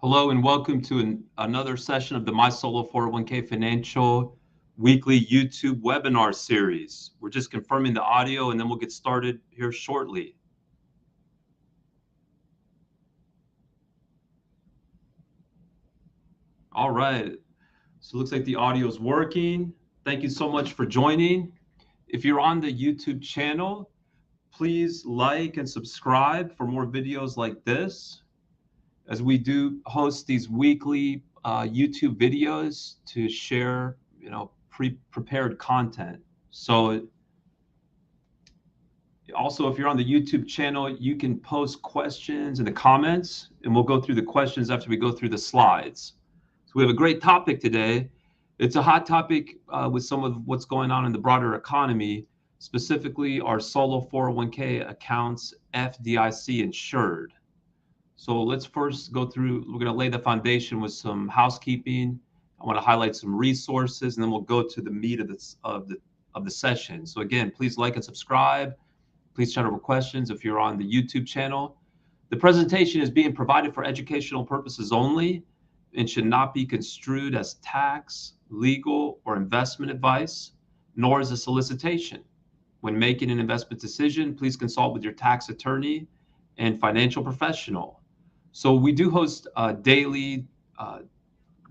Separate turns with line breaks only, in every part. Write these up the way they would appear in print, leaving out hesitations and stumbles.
Hello and welcome to another session of the My Solo 401k Financial weekly YouTube webinar series. We're just confirming the audio and then we'll get started here shortly. All right, so it looks like the audio is working. Thank you so much for joining. If you're on the YouTube channel, please like and subscribe for more videos like this, as we do host these weekly YouTube videos to share, pre-prepared content. So also, if you're on the YouTube channel, you can post questions in the comments and we'll go through the questions after we go through the slides. So we have a great topic today. It's a hot topic with some of what's going on in the broader economy, specifically our solo 401k accounts, FDIC insured. So let's first go through, we're going to lay the foundation with some housekeeping. I want to highlight some resources and then we'll go to the meat of the session. So again, please like and subscribe. Please chat over questions if you're on the YouTube channel. The presentation is being provided for educational purposes only and should not be construed as tax, legal, or investment advice, nor as a solicitation. When making an investment decision, please consult with your tax attorney and financial professional. So we do host daily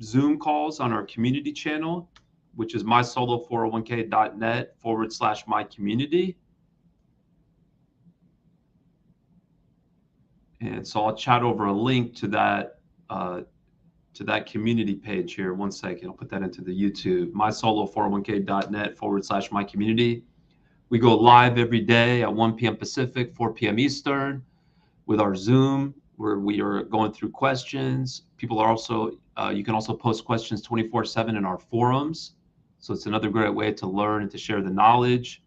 Zoom calls on our community channel, which is mysolo401k.net/mycommunity. And so I'll chat over a link to that community page here. One second, I'll put that into the YouTube, mysolo401k.net/mycommunity. We go live every day at 1 p.m. Pacific, 4 p.m. Eastern with our Zoom, where we are going through questions. People are also, you can also post questions 24/7 in our forums. So it's another great way to learn and to share the knowledge.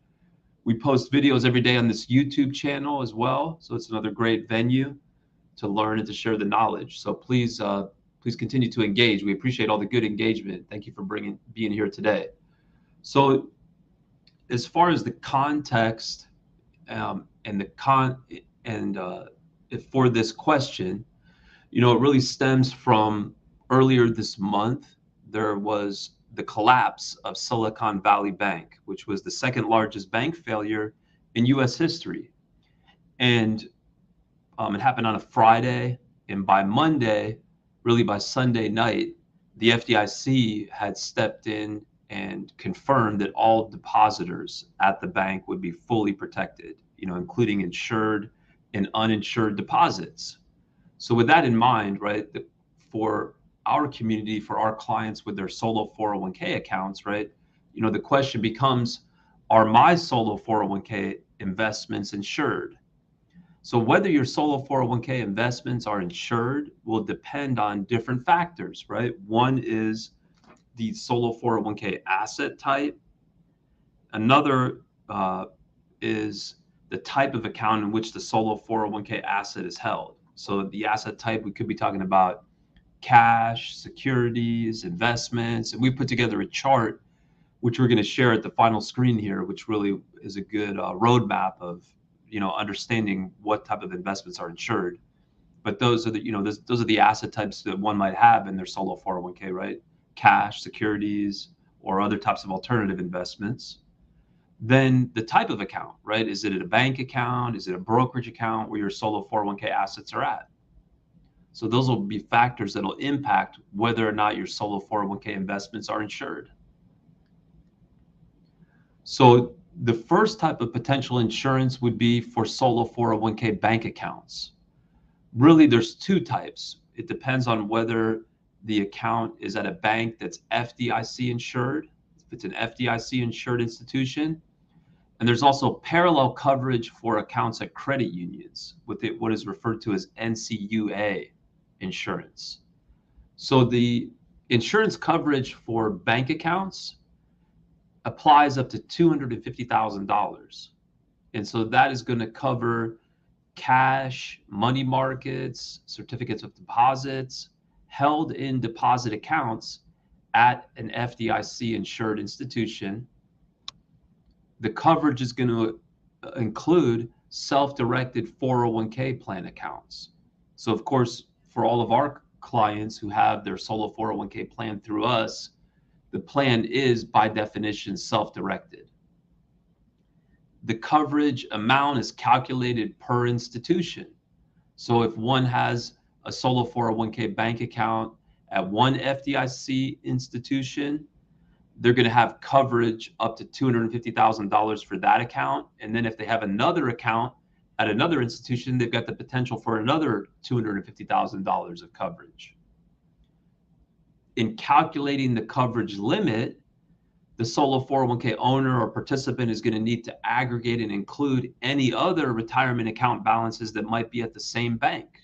We post videos every day on this YouTube channel as well. So it's another great venue to learn and to share the knowledge. So please continue to engage. We appreciate all the good engagement. Thank you for being here today. So as far as the context for this question, it really stems from earlier this month. There was the collapse of Silicon Valley Bank, which was the second largest bank failure in U.S. history. And it happened on a Friday, and by Monday, really by Sunday night, the FDIC had stepped in and confirmed that all depositors at the bank would be fully protected, including insured and uninsured deposits. So with that in mind, right, for our community, for our clients with their solo 401k accounts, right, the question becomes, are my solo 401k investments insured? So whether your solo 401k investments are insured will depend on different factors, right? One is the solo 401k asset type. Another is the type of account in which the solo 401k asset is held. So the asset type, we could be talking about cash, securities, investments, and we put together a chart, which we're going to share at the final screen here, which really is a good roadmap of understanding what type of investments are insured. But those are the those are the asset types that one might have in their solo 401k, right? Cash, securities, or other types of alternative investments. Then the type of account, right? Is it a bank account? Is it a brokerage account where your solo 401k assets are at? So those will be factors that will impact whether or not your solo 401k investments are insured. So the first type of potential insurance would be for solo 401k bank accounts. Really, there's two types. It depends on whether the account is at a bank that's FDIC insured, if it's an FDIC insured institution. And there's also parallel coverage for accounts at credit unions with what is referred to as NCUA insurance. So the insurance coverage for bank accounts applies up to $250,000. And so that is going to cover cash, money markets, certificates of deposits held in deposit accounts at an FDIC insured institution. The coverage is going to include self-directed 401k plan accounts. So of course, for all of our clients who have their solo 401k plan through us, the plan is by definition self-directed. The coverage amount is calculated per institution. So if one has a solo 401k bank account at one FDIC institution, they're going to have coverage up to $250,000 for that account. And then if they have another account at another institution, they've got the potential for another $250,000 of coverage. In calculating the coverage limit, the solo 401k owner or participant is going to need to aggregate and include any other retirement account balances that might be at the same bank,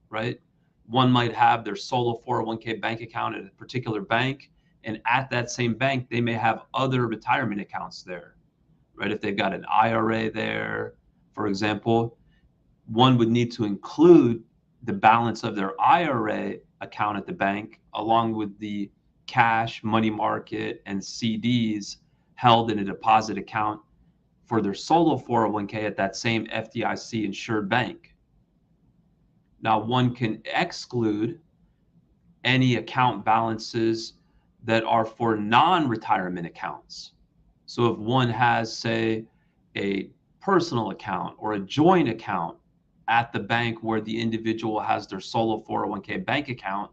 right? One might have their solo 401k bank account at a particular bank, and at that same bank, they may have other retirement accounts there, right? If they've got an IRA there, for example, one would need to include the balance of their IRA account at the bank along with the cash, money market, and CDs held in a deposit account for their solo 401k at that same FDIC insured bank. Now, one can exclude any account balances that are for non-retirement accounts. So if one has, say, a personal account or a joint account at the bank where the individual has their solo 401k bank account,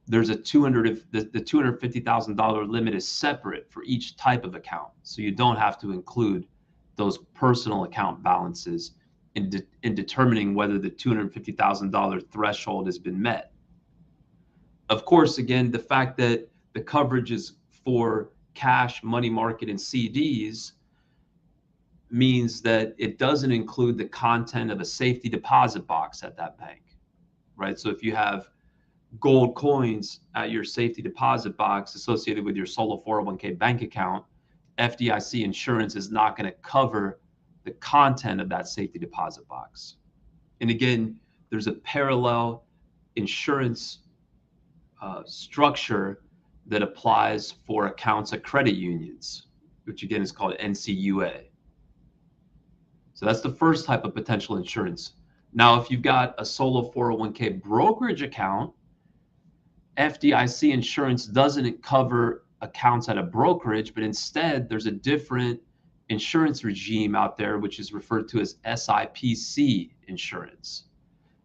there's a the $250,000 limit is separate for each type of account. So you don't have to include those personal account balances in determining whether the $250,000 threshold has been met. Of course, again, the fact that the coverage is for cash, money market, and CDs means that it doesn't include the content of a safety deposit box at that bank, right? So if you have gold coins at your safety deposit box associated with your solo 401k bank account, FDIC insurance is not going to cover the content of that safety deposit box. And again, there's a parallel insurance structure that applies for accounts at credit unions, which again is called NCUA. So that's the first type of potential insurance. Now, if you've got a solo 401k brokerage account, FDIC insurance doesn't cover accounts at a brokerage, but instead there's a different insurance regime out there, which is referred to as SIPC insurance.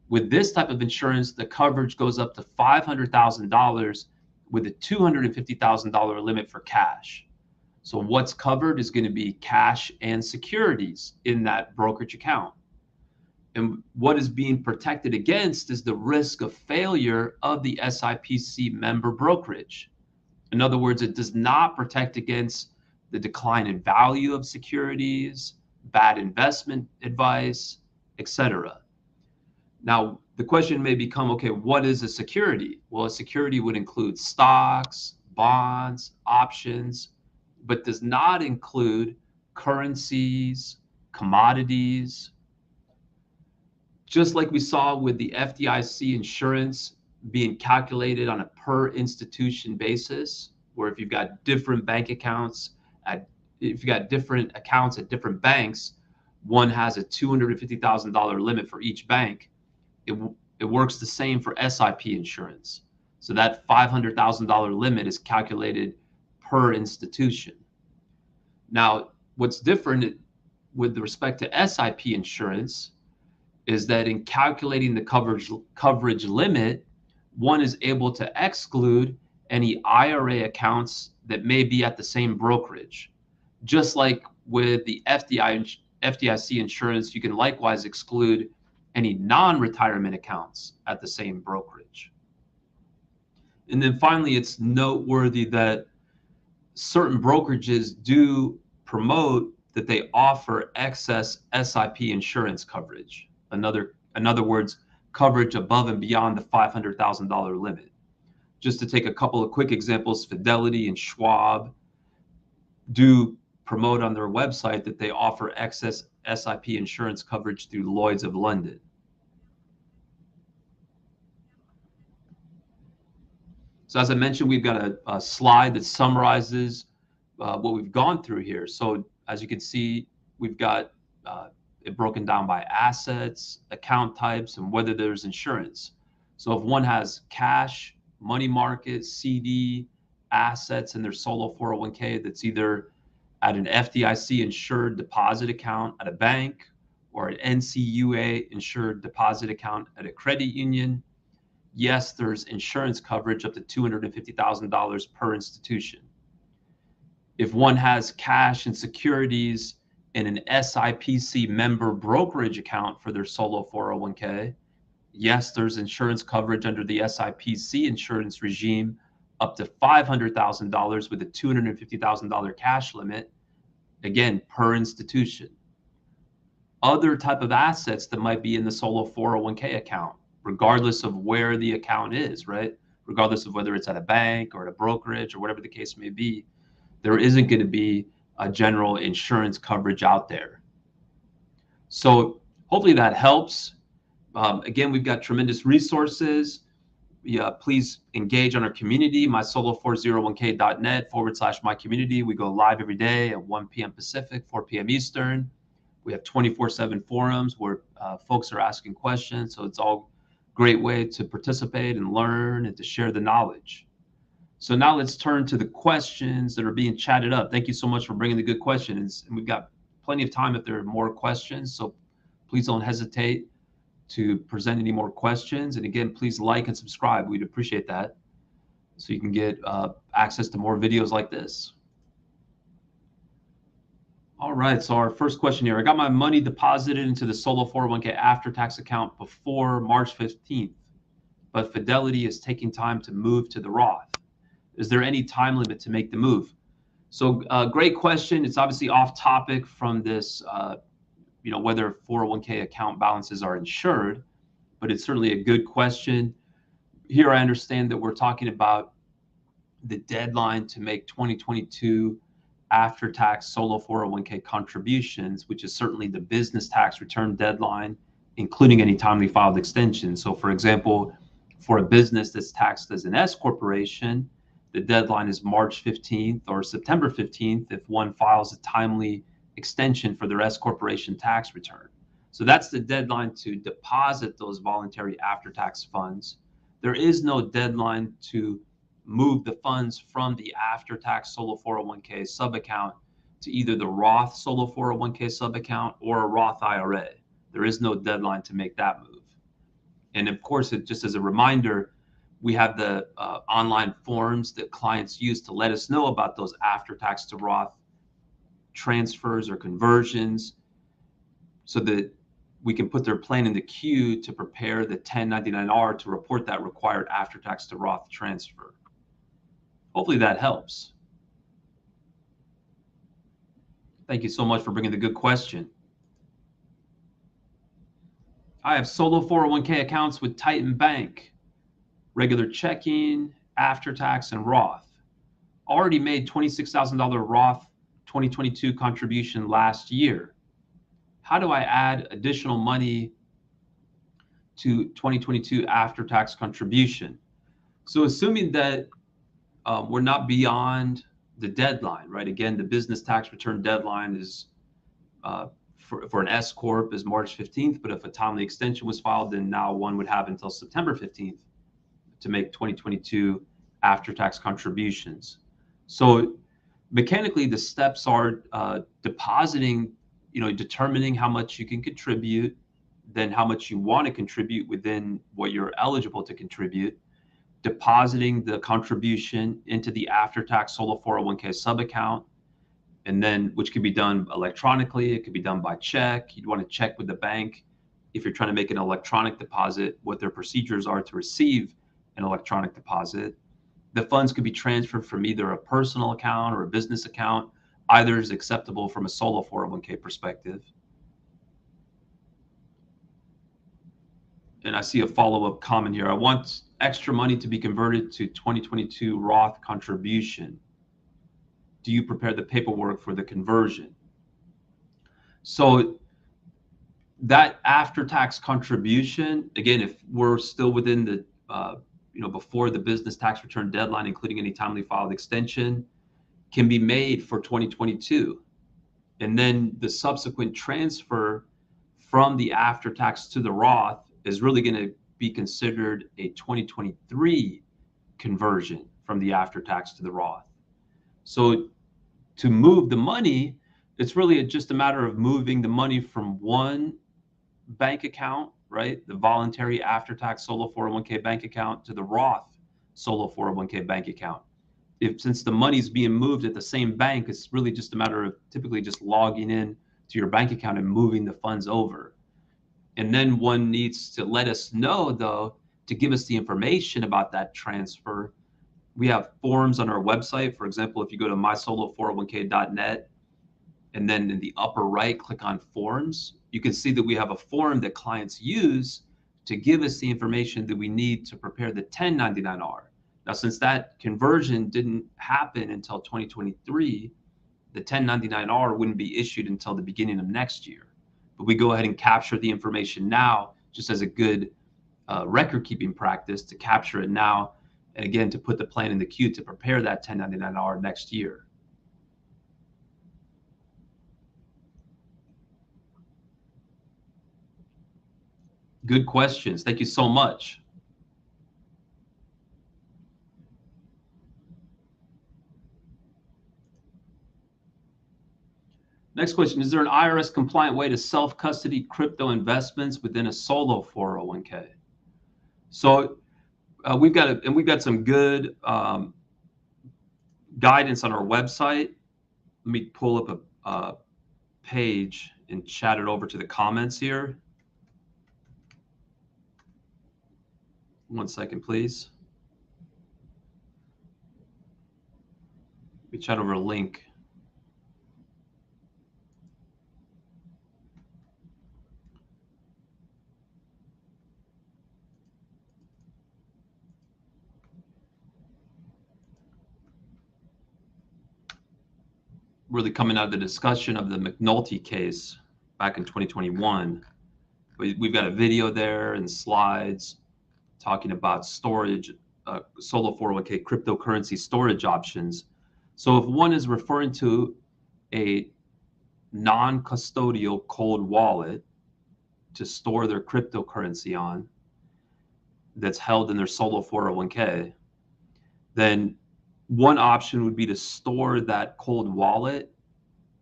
With this type of insurance, the coverage goes up to $500,000 with a $250,000 limit for cash. So what's covered is going to be cash and securities in that brokerage account. And what is being protected against is the risk of failure of the SIPC member brokerage. In other words, it does not protect against the decline in value of securities, bad investment advice, etc. Now, the question may become, okay, what is a security? Well, a security would include stocks, bonds, options, but does not include currencies, commodities. Just like we saw with the FDIC insurance being calculated on a per institution basis, where if you've got different bank accounts, if you've got different accounts at different banks, one has a $250,000 limit for each bank. It works the same for SIP insurance. So that $500,000 limit is calculated per institution. Now, what's different with respect to SIP insurance is that in calculating the coverage limit, one is able to exclude any IRA accounts that may be at the same brokerage. Just like with the FDIC insurance, you can likewise exclude any non-retirement accounts at the same brokerage. And then finally, it's noteworthy that certain brokerages do promote that they offer excess SIP insurance coverage. In other words, coverage above and beyond the $500,000 limit. Just to take a couple of quick examples, Fidelity and Schwab do promote on their website that they offer excess SIP insurance coverage through Lloyd's of London. So as I mentioned, we've got a slide that summarizes what we've gone through here. So as you can see, we've got it broken down by assets, account types, and whether there's insurance. So if one has cash, money market, CD, assets in their solo 401k that's either at an FDIC insured deposit account at a bank or an NCUA insured deposit account at a credit union, yes, there's insurance coverage up to $250,000 per institution. If one has cash and securities in an SIPC member brokerage account for their solo 401k, yes, there's insurance coverage under the SIPC insurance regime up to $500,000 with a $250,000 cash limit, again, per institution. Other type of assets that might be in the solo 401k account, regardless of where the account is, right? Regardless of whether it's at a bank or at a brokerage or whatever the case may be, there isn't going to be a general insurance coverage out there. So hopefully that helps. Again, we've got tremendous resources. Yeah, please engage on our community, mysolo401k.net/my community. We go live every day at 1 p.m. Pacific, 4 p.m. Eastern. We have 24/7 forums where folks are asking questions. So it's all a great way to participate and learn and to share the knowledge. So now let's turn to the questions that are being chatted up. Thank you so much for bringing the good questions. And we've got plenty of time if there are more questions. So please don't hesitate to present any more questions. And again, please like and subscribe. We'd appreciate that so you can get access to more videos like this. All right, so our first question here. I got my money deposited into the solo 401k after-tax account before March 15th, but Fidelity is taking time to move to the Roth. Is there any time limit to make the move? So great question. It's obviously off topic from this whether 401k account balances are insured, but it's certainly a good question. Here, I understand that we're talking about the deadline to make 2022 after-tax solo 401k contributions, which is certainly the business tax return deadline, including any timely filed extensions. So for example, for a business that's taxed as an S corporation, the deadline is March 15th or September 15th if one files a timely extension for their S corporation tax return. So that's the deadline to deposit those voluntary after-tax funds. There is no deadline to move the funds from the after-tax solo 401k sub-account to either the Roth solo 401k sub-account or a Roth IRA. There is no deadline to make that move. And of course, just as a reminder, we have the online forms that clients use to let us know about those after-tax to Roth transfers or conversions so that we can put their plan in the queue to prepare the 1099-R to report that required after-tax to Roth transfer. Hopefully that helps. Thank you so much for bringing the good question. I have solo 401k accounts with Titan Bank, regular checking, after-tax, and Roth. Already made $26,000 Roth 2022 contribution last year. How do I add additional money to 2022 after-tax contribution? So assuming that we're not beyond the deadline, right? Again, the business tax return deadline is for an S corp is March 15th, but if a timely extension was filed, then now one would have until September 15th to make 2022 after-tax contributions. So mechanically, the steps are depositing, determining how much you can contribute, then how much you want to contribute within what you're eligible to contribute, depositing the contribution into the after-tax solo 401k sub-account, and then which can be done electronically. It could be done by check. You'd want to check with the bank if you're trying to make an electronic deposit, what their procedures are to receive an electronic deposit. The funds could be transferred from either a personal account or a business account. Either is acceptable from a solo 401k perspective. And I see a follow-up comment here. I want extra money to be converted to 2022 Roth contribution. Do you prepare the paperwork for the conversion? So that after-tax contribution, again, if we're still within the, before the business tax return deadline, including any timely filed extension, can be made for 2022. And then the subsequent transfer from the after-tax to the Roth is really going to be considered a 2023 conversion from the after-tax to the Roth. So to move the money, it's really just a matter of moving the money from one bank account, right, the voluntary after-tax solo 401k bank account, to the Roth solo 401k bank account. Since the money's being moved at the same bank, it's really just a matter of typically just logging in to your bank account and moving the funds over. And then one needs to let us know, though, to give us the information about that transfer. We have forms on our website. For example, if you go to mysolo401k.net and then in the upper right, click on forms, you can see that we have a form that clients use to give us the information that we need to prepare the 1099-R. Now, since that conversion didn't happen until 2023, the 1099-R wouldn't be issued until the beginning of next year. But we go ahead and capture the information now, just as a good record-keeping practice, to capture it now, and again, to put the plan in the queue to prepare that 1099-R next year. Good questions. Thank you so much. Next question, is there an IRS compliant way to self-custody crypto investments within a solo 401k? So we've got some good guidance on our website. Let me pull up a page and chat it over to the comments here. One second, please. We chat over a link. Really coming out of the discussion of the McNulty case back in 2021. We've got a video there and slides talking about storage, solo 401k cryptocurrency storage options. So if one is referring to a non-custodial cold wallet to store their cryptocurrency on that's held in their solo 401k, then one option would be to store that cold wallet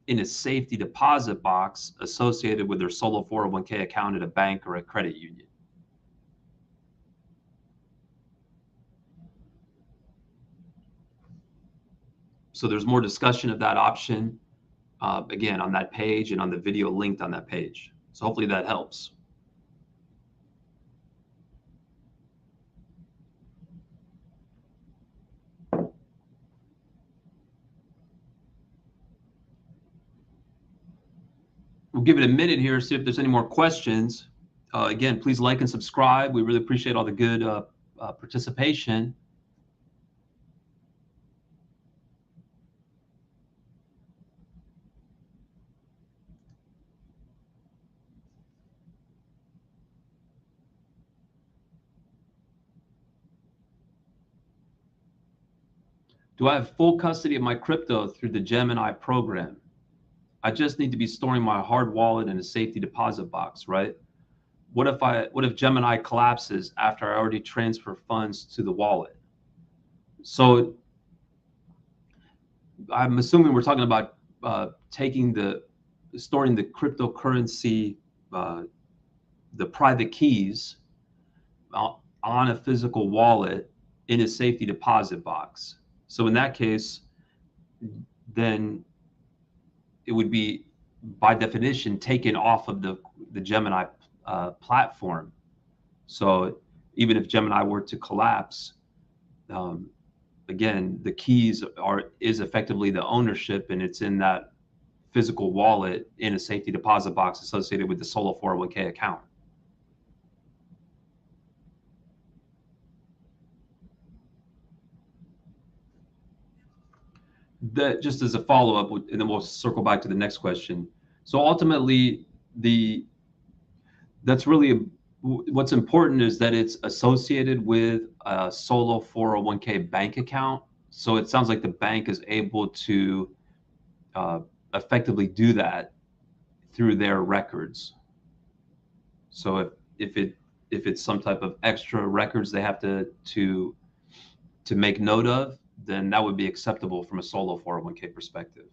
in a safety deposit box associated with their solo 401k account at a bank or a credit union. So there's more discussion of that option, again, on that page and on the video linked on that page. So hopefully that helps. We'll give it a minute here, see if there's any more questions. Again, please like and subscribe. We really appreciate all the good participation. Do I have full custody of my crypto through the Gemini program? I just need to be storing my hard wallet in a safety deposit box, right? What if Gemini collapses after I already transfer funds to the wallet? So I'm assuming we're talking about storing the cryptocurrency, the private keys on a physical wallet in a safety deposit box. So in that case, then it would be, by definition, taken off of the Gemini platform. So even if Gemini were to collapse, again, the keys is effectively the ownership, and it's in that physical wallet in a safety deposit box associated with the solo 401k account. That, just as a follow-up, and then we'll circle back to the next question. So ultimately, that's really what's important, is that it's associated with a solo 401k bank account. So it sounds like the bank is able to effectively do that through their records. So if if it's some type of extra records they have to make note of, then that would be acceptable from a solo 401k perspective,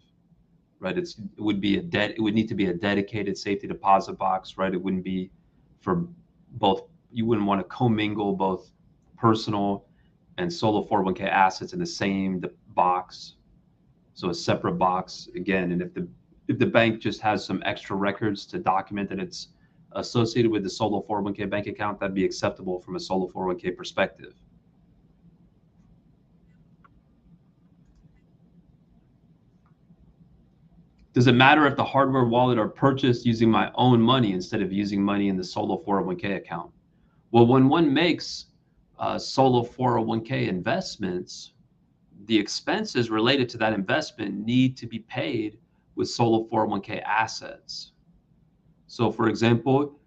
right? It would need to be a dedicated safety deposit box, right? It wouldn't be for both. You wouldn't want to commingle both personal and solo 401k assets in the same box. So a separate box again. And if the bank just has some extra records to document that it's associated with the solo 401k bank account, that'd be acceptable from a solo 401k perspective. Does it matter if the hardware wallet are purchased using my own money instead of using money in the solo 401k account? Well, when one makes solo 401k investments, the expenses related to that investment need to be paid with solo 401k assets. So for example,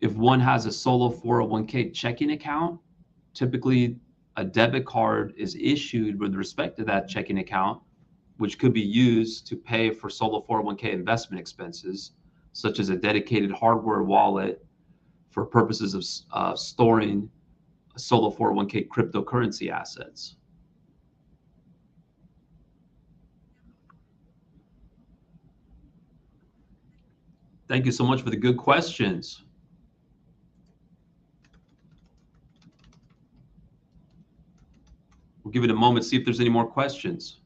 if one has a solo 401k checking account, typically a debit card is issued with respect to that checking account, which could be used to pay for solo 401k investment expenses, such as a dedicated hardware wallet for purposes of storing solo 401k cryptocurrency assets. Thank you so much for the good questions. We'll give it a moment, see if there's any more questions.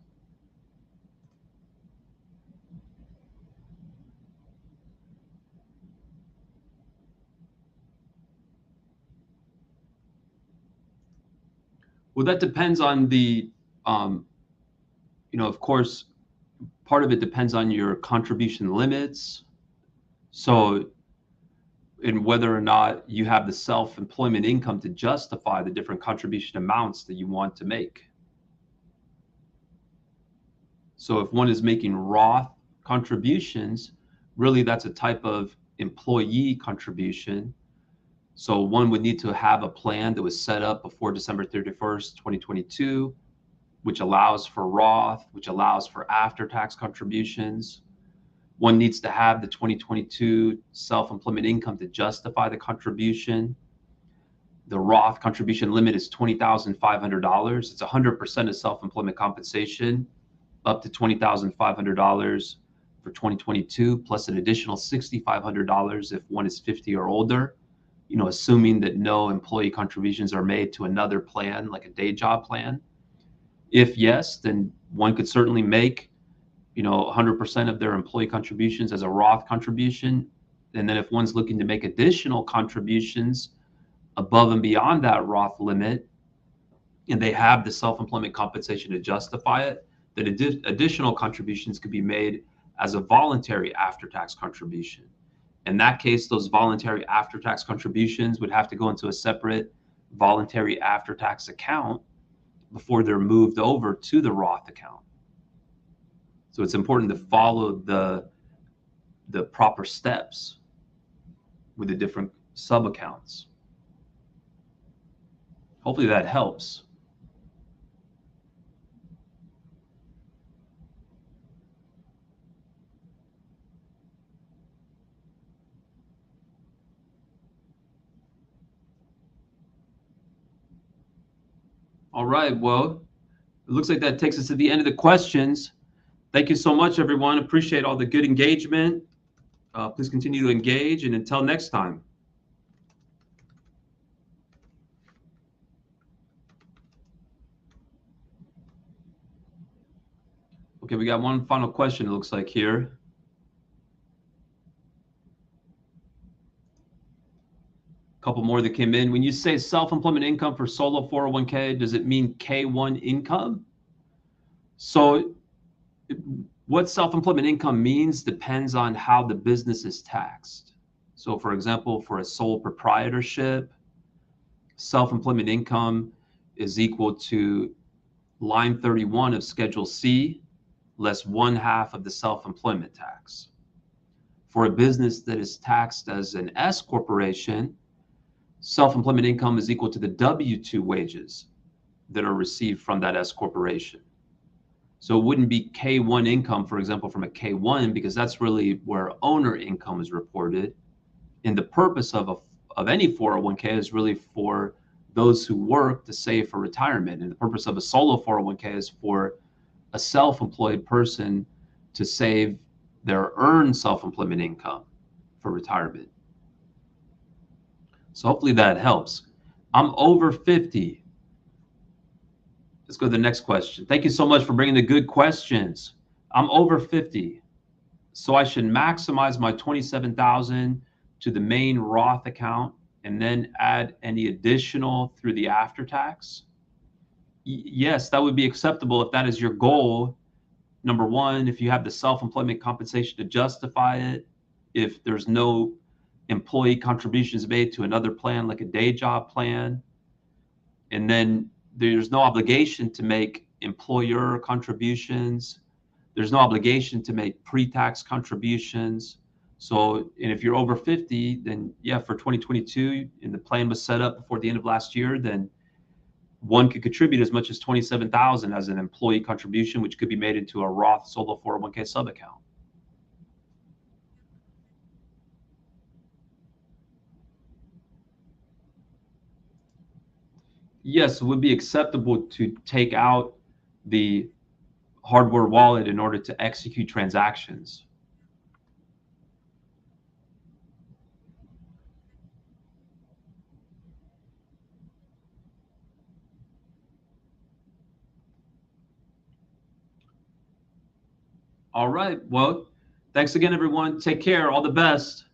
Well, that depends on the, of course, part of it depends on your contribution limits. So, and whether or not you have the self-employment income to justify the different contribution amounts that you want to make. So if one is making Roth contributions, really that's a type of employee contribution. So one would need to have a plan that was set up before December 31st, 2022, which allows for Roth, which allows for after-tax contributions. One needs to have the 2022 self-employment income to justify the contribution. The Roth contribution limit is $20,500. It's 100% of self-employment compensation, up to $20,500 for 2022, plus an additional $6,500 if one is 50 or older, assuming that no employee contributions are made to another plan, like a day job plan. If yes, then one could certainly make 100% of their employee contributions as a Roth contribution. And then if one's looking to make additional contributions above and beyond that Roth limit, and they have the self-employment compensation to justify it, that additional contributions could be made as a voluntary after-tax contribution. In that case, those voluntary after-tax contributions would have to go into a separate voluntary after-tax account before they're moved over to the Roth account. So it's important to follow the proper steps with the different sub-accounts. Hopefully that helps. All right, well, it looks like that takes us to the end of the questions. Thank you so much, everyone. Appreciate all the good engagement. Please continue to engage, and until next time. Okay, we got one final question, it looks like here. A couple more that came in. When you say self-employment income for solo 401k, does it mean K1 income? So what self-employment income means depends on how the business is taxed. So for example, for a sole proprietorship, self-employment income is equal to line 31 of Schedule C less 1/2 of the self-employment tax. For a business that is taxed as an S corporation, self-employment income is equal to the W-2 wages that are received from that S corporation. So it wouldn't be K1 income, for example, from a K1, because that's really where owner income is reported. And the purpose of of any 401k is really for those who work to save for retirement. And the purpose of a solo 401k is for a self-employed person to save their earned self-employment income for retirement. So hopefully that helps. I'm over 50. Let's go to the next question. Thank you so much for bringing the good questions. I'm over 50. So I should maximize my 27,000 to the main Roth account and then add any additional through the after tax? Yes, that would be acceptable if that is your goal. Number one, if you have the self-employment compensation to justify it, if there's no employee contributions made to another plan like a day job plan, and then there's no obligation to make employer contributions. There's no obligation to make pre-tax contributions. So, and if you're over 50, then yeah, for 2022, and the plan was set up before the end of last year, then one could contribute as much as 27,000 as an employee contribution, which could be made into a Roth solo 401k sub account. Yes, it would be acceptable to take out the hardware wallet in order to execute transactions. All right. Well, thanks again, everyone. Take care. All the best.